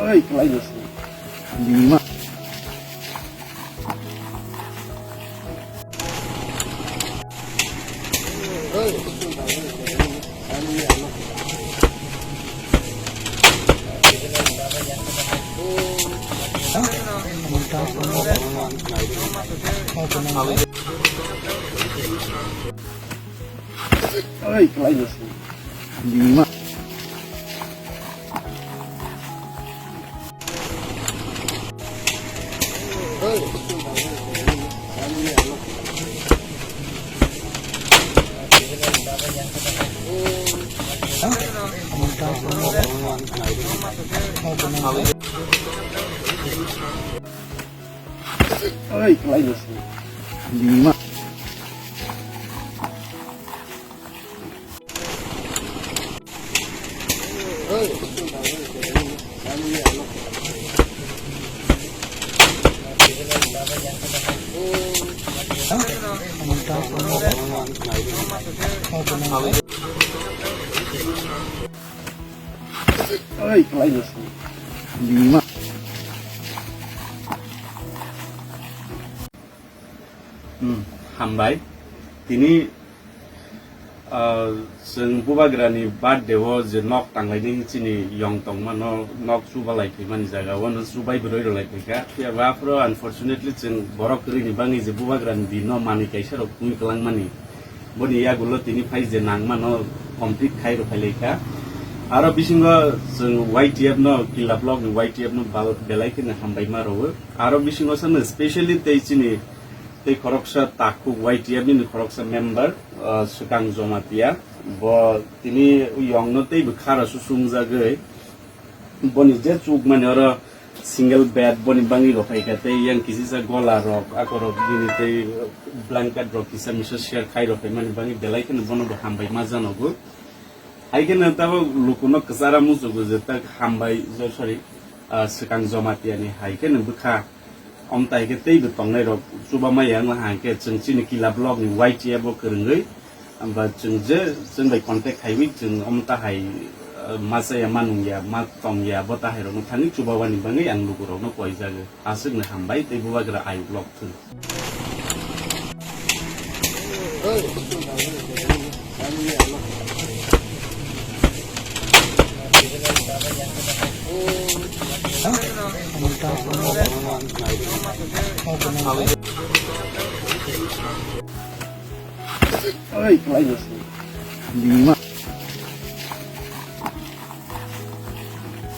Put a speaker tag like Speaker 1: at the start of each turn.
Speaker 1: Ay, kelainan. 5. Ay, kelainan. 5. Ay, kelainan. 5. Ay, kelainan. 5.
Speaker 2: हामबाय दिनै जों बुबाग्रानि बार्थडेआव जे नक थांलायदों चिनि यं दंमोन नक सुबालायफैमानि जायगायावनो सुबाय ब्रयलायफैखा फैयाबाफोर आनफर्चुनेटलि जों बर' करिनि बाङि जे बुबाग्रानि दिन मानिकाय सेराव कुमिकलांमानि बनि यागुलो दिनै फाइ जे नांमान कमप्लिट खायरफायलायखा आरो बिसिङाव जों वाइटिएफ न किला ब्लक नि वाइटिएफ न बेलायखिनो हामबाय मारावो आरो बिसिङाव सानो स्पेशली तेचिनि ते खरकसा ताकु वाइटिएफ नि खरकसा मेम्बर सुकां जमातिया ब तिनि यंनो ते बखारा सुसुमजागै बनि जे चुक माने आरो सिंगल बेड बनि बाङि रफायखाते yang किसिसा गला रक आकरो दिनि ते ब्लैंकेट रक किसा मिसो शेयर खाइ रफाय माने बाङि बेलायखिनो बनबो हामबाय मा जानोगो हायगेन ताबो लुकुनो कसारा मुजुगु जता हामबाय जो सरी सुकां जमातियानि हायगेन बखा Omtai ke tei betong nai rok coba mayang lah hangke ceng cini kila blog ni YTF bo kerenggai amba ceng je ceng bai kontak highway ceng omta hai masa ya manung ya matong ya bota hai rok thani coba wani bangai ang lugu rok no koi jaga asik na hambai tei Bubagra ai blog tu
Speaker 1: Ay, kelainan. 5.